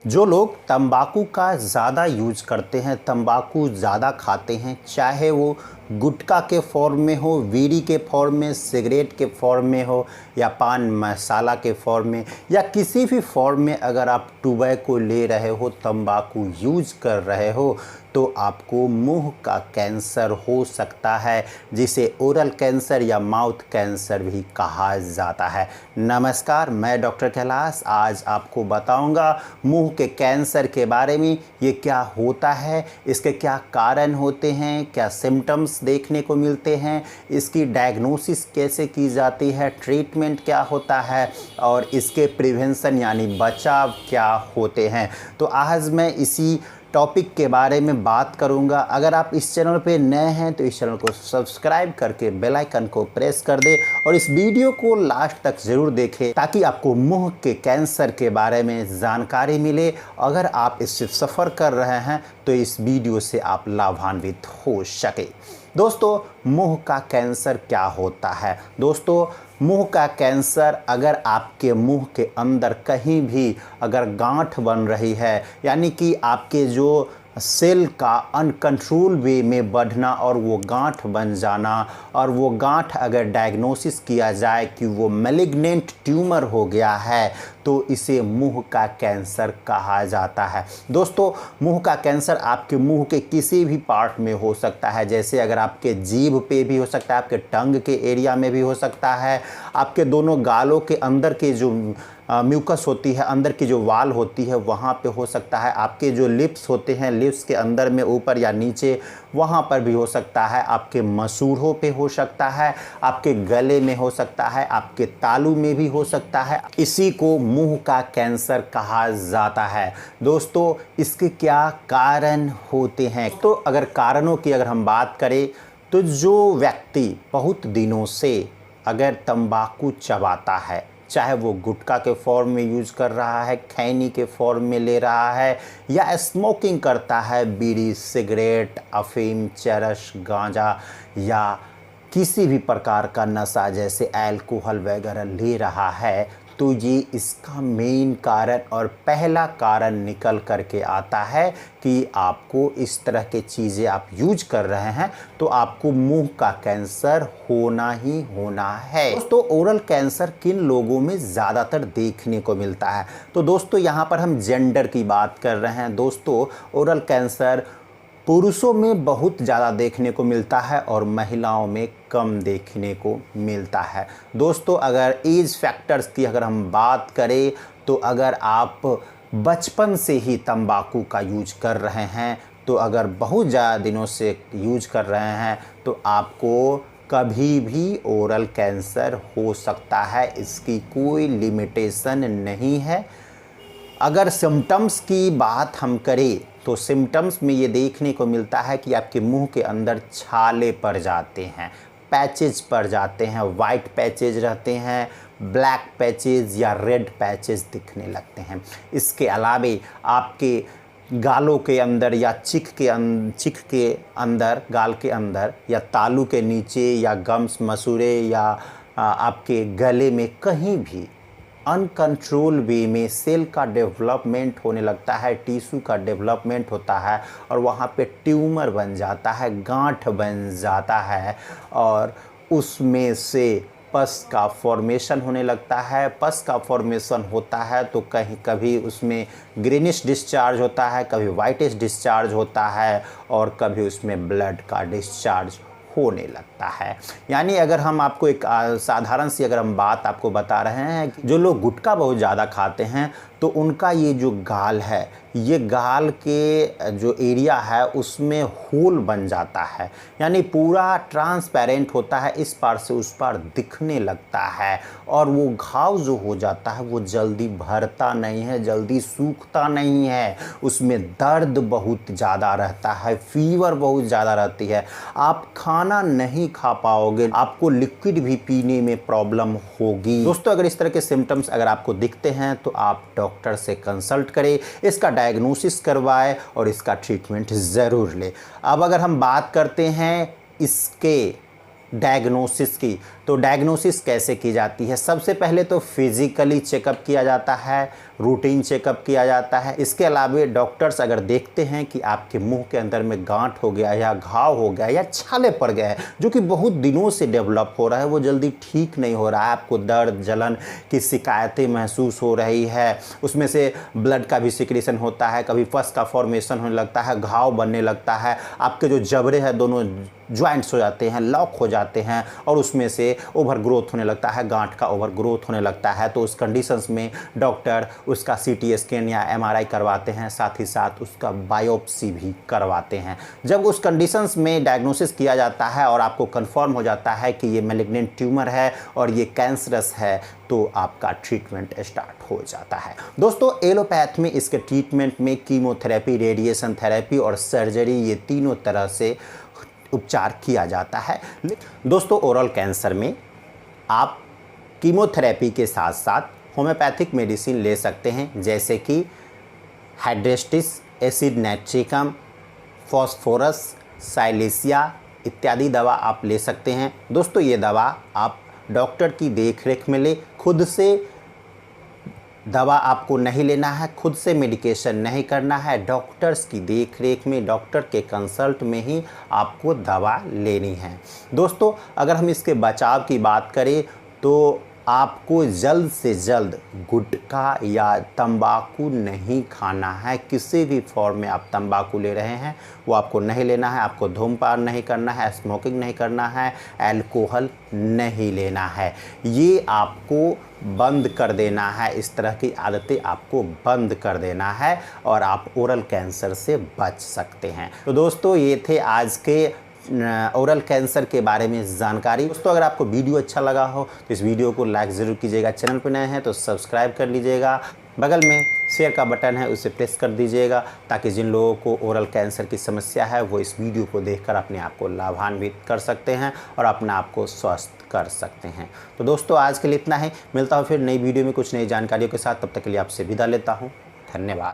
जो लोग तंबाकू का ज़्यादा यूज करते हैं, तंबाकू ज़्यादा खाते हैं, चाहे वो गुटखा के फॉर्म में हो, बीड़ी के फॉर्म में, सिगरेट के फॉर्म में हो, या पान मसाला के फॉर्म में, या किसी भी फॉर्म में अगर आप टुबैको ले रहे हो, तंबाकू यूज कर रहे हो, तो आपको मुंह का कैंसर हो सकता है, जिसे ओरल कैंसर या माउथ कैंसर भी कहा जाता है। नमस्कार, मैं डॉक्टर कैलाश आज आपको बताऊंगा मुंह के कैंसर के बारे में। ये क्या होता है, इसके क्या कारण होते हैं, क्या सिम्टम्स देखने को मिलते हैं, इसकी डायग्नोसिस कैसे की जाती है, ट्रीटमेंट क्या होता है, और इसके प्रिवेंशन यानी बचाव क्या होते हैं। तो आज मैं इसी टॉपिक के बारे में बात करूंगा। अगर आप इस चैनल पे नए हैं तो इस चैनल को सब्सक्राइब करके बेल आइकन को प्रेस कर दे और इस वीडियो को लास्ट तक ज़रूर देखें, ताकि आपको मुंह के कैंसर के बारे में जानकारी मिले। अगर आप इससे सफ़र कर रहे हैं तो इस वीडियो से आप लाभान्वित हो सके। दोस्तों, मुंह का कैंसर क्या होता है? दोस्तों, मुंह का कैंसर अगर आपके मुंह के अंदर कहीं भी अगर गांठ बन रही है, यानी कि आपके जो सेल का अनकंट्रोल वे में बढ़ना और वो गांठ बन जाना, और वो गांठ अगर डायग्नोसिस किया जाए कि वो मैलिग्नेंट ट्यूमर हो गया है, तो इसे मुंह का कैंसर कहा जाता है। दोस्तों, मुंह का कैंसर आपके मुंह के किसी भी पार्ट में हो सकता है, जैसे अगर आपके जीभ पे भी हो सकता है, आपके टंग के एरिया में भी हो सकता है, आपके दोनों गालों के अंदर के जो म्यूकस होती है, अंदर की जो वाल होती है वहाँ पे हो सकता है, आपके जो लिप्स होते हैं, लिप्स के अंदर में ऊपर या नीचे वहाँ पर भी हो सकता है, आपके मसूड़ों पे हो सकता है, आपके गले में हो सकता है, आपके तालू में भी हो सकता है। इसी को मुंह का कैंसर कहा जाता है। दोस्तों, इसके क्या कारण होते हैं? तो अगर कारणों की अगर हम बात करें तो जो व्यक्ति बहुत दिनों से अगर तंबाकू चबाता है, चाहे वो गुटखा के फॉर्म में यूज कर रहा है, खैनी के फॉर्म में ले रहा है, या स्मोकिंग करता है, बीड़ी, सिगरेट, अफीम, चरस, गांजा, या किसी भी प्रकार का नशा जैसे अल्कोहल वगैरह ले रहा है, तो ये इसका मेन कारण और पहला कारण निकल करके आता है कि आपको इस तरह के चीज़ें आप यूज कर रहे हैं तो आपको मुंह का कैंसर होना ही होना है। दोस्तों, ओरल कैंसर किन लोगों में ज़्यादातर देखने को मिलता है? तो दोस्तों, यहाँ पर हम जेंडर की बात कर रहे हैं। दोस्तों, ओरल कैंसर पुरुषों में बहुत ज़्यादा देखने को मिलता है और महिलाओं में कम देखने को मिलता है। दोस्तों, अगर एज फैक्टर्स की अगर हम बात करें तो अगर आप बचपन से ही तंबाकू का यूज कर रहे हैं, तो अगर बहुत ज़्यादा दिनों से यूज कर रहे हैं, तो आपको कभी भी ओरल कैंसर हो सकता है। इसकी कोई लिमिटेशन नहीं है। अगर सिम्टम्स की बात हम करें तो सिम्टम्स में ये देखने को मिलता है कि आपके मुंह के अंदर छाले पड़ जाते हैं, पैचेज पड़ जाते हैं, वाइट पैचेज रहते हैं, ब्लैक पैचेज या रेड पैचेज दिखने लगते हैं। इसके अलावे आपके गालों के अंदर या चिक के अंदर, गाल के अंदर या तालू के नीचे या गम्स, मसूड़े या आपके गले में कहीं भी अनकंट्रोल वे में सेल का डेवलपमेंट होने लगता है, टिश्यू का डेवलपमेंट होता है और वहाँ पे ट्यूमर बन जाता है, गांठ बन जाता है, और उसमें से पस का फॉर्मेशन होने लगता है। पस का फॉर्मेशन होता है तो कहीं कभी उसमें ग्रीनिश डिस्चार्ज होता है, कभी वाइटिश डिस्चार्ज होता है, और कभी उसमें ब्लड का डिस्चार्ज होने लगता है। यानी अगर हम आपको एक साधारण सी अगर हम बात आपको बता रहे हैं कि जो लोग गुटखा बहुत ज़्यादा खाते हैं तो उनका ये जो गाल है, ये गाल के जो एरिया है उसमें होल बन जाता है, यानी पूरा ट्रांसपेरेंट होता है, इस पार से उस पार दिखने लगता है, और वो घाव जो हो जाता है वो जल्दी भरता नहीं है, जल्दी सूखता नहीं है, उसमें दर्द बहुत ज़्यादा रहता है, फीवर बहुत ज़्यादा रहती है, आप खाना नहीं खा पाओगे, आपको लिक्विड भी पीने में प्रॉब्लम होगी। दोस्तों, अगर इस तरह के सिम्टम्स अगर आपको दिखते हैं तो आप डॉक्टर से कंसल्ट करें, इसका डायग्नोसिस करवाएं और इसका ट्रीटमेंट ज़रूर लें। अब अगर हम बात करते हैं इसके डायग्नोसिस की, तो डायग्नोसिस कैसे की जाती है? सबसे पहले तो फिज़िकली चेकअप किया जाता है, रूटीन चेकअप किया जाता है। इसके अलावा डॉक्टर्स अगर देखते हैं कि आपके मुंह के अंदर में गांठ हो गया या घाव हो गया या छाले पड़ गए हैं जो कि बहुत दिनों से डेवलप हो रहा है, वो जल्दी ठीक नहीं हो रहा है, आपको दर्द जलन की शिकायतें महसूस हो रही है, उसमें से ब्लड का भी सिक्रेशन होता है, कभी पस का फॉर्मेशन होने लगता है, घाव बनने लगता है, आपके जो जबड़े हैं दोनों ज्वाइंट्स हो जाते हैं, लॉक हो जाते हैं और उसमें से ओवर ग्रोथ होने लगता है, गांठ का ओवर ग्रोथ होने लगता है। तो उस कंडीशंस में डॉक्टर उसका सीटी स्कैन या एमआरआई करवाते हैं, साथ ही साथ उसका बायोप्सी भी करवाते हैं। जब उस कंडीशंस में डायग्नोसिस किया जाता है और आपको कंफर्म हो जाता है कि ये मैलिग्नेंट ट्यूमर है और ये कैंसरस है, तो आपका ट्रीटमेंट स्टार्ट हो जाता है। दोस्तों, एलोपैथ में इसके ट्रीटमेंट में कीमोथेरेपी, रेडिएशन थेरेपी और सर्जरी, ये तीनों तरह से उपचार किया जाता है। दोस्तों, ओरल कैंसर में आप कीमोथेरेपी के साथ साथ होम्योपैथिक मेडिसिन ले सकते हैं, जैसे कि Hydrastis, acid nitricum, phosphorus, Silesia इत्यादि दवा आप ले सकते हैं। दोस्तों, ये दवा आप डॉक्टर की देखरेख में ले, खुद से दवा आपको नहीं लेना है, खुद से मेडिकेशन नहीं करना है, डॉक्टर्स की देखरेख में, डॉक्टर के कंसल्ट में ही आपको दवा लेनी है। दोस्तों, अगर हम इसके बचाव की बात करें तो आपको जल्द से जल्द गुटखा या तंबाकू नहीं खाना है। किसी भी फॉर्म में आप तंबाकू ले रहे हैं वो आपको नहीं लेना है, आपको धूम्रपान नहीं करना है, स्मोकिंग नहीं करना है, अल्कोहल नहीं लेना है, ये आपको बंद कर देना है। इस तरह की आदतें आपको बंद कर देना है और आप ओरल कैंसर से बच सकते हैं। तो दोस्तों, ये थे आज के ओरल कैंसर के बारे में जानकारी। दोस्तों, अगर आपको वीडियो अच्छा लगा हो तो इस वीडियो को लाइक ज़रूर कीजिएगा, चैनल पर नए हैं तो सब्सक्राइब कर लीजिएगा, बगल में शेयर का बटन है उसे प्रेस कर दीजिएगा, ताकि जिन लोगों को ओरल कैंसर की समस्या है वो इस वीडियो को देखकर अपने आप को लाभान्वित कर सकते हैं और अपने आप को स्वस्थ कर सकते हैं। तो दोस्तों, आज के लिए इतना ही। मिलता हूँ फिर नई वीडियो में कुछ नई जानकारियों के साथ। तब तक के लिए आपसे विदा लेता हूँ। धन्यवाद।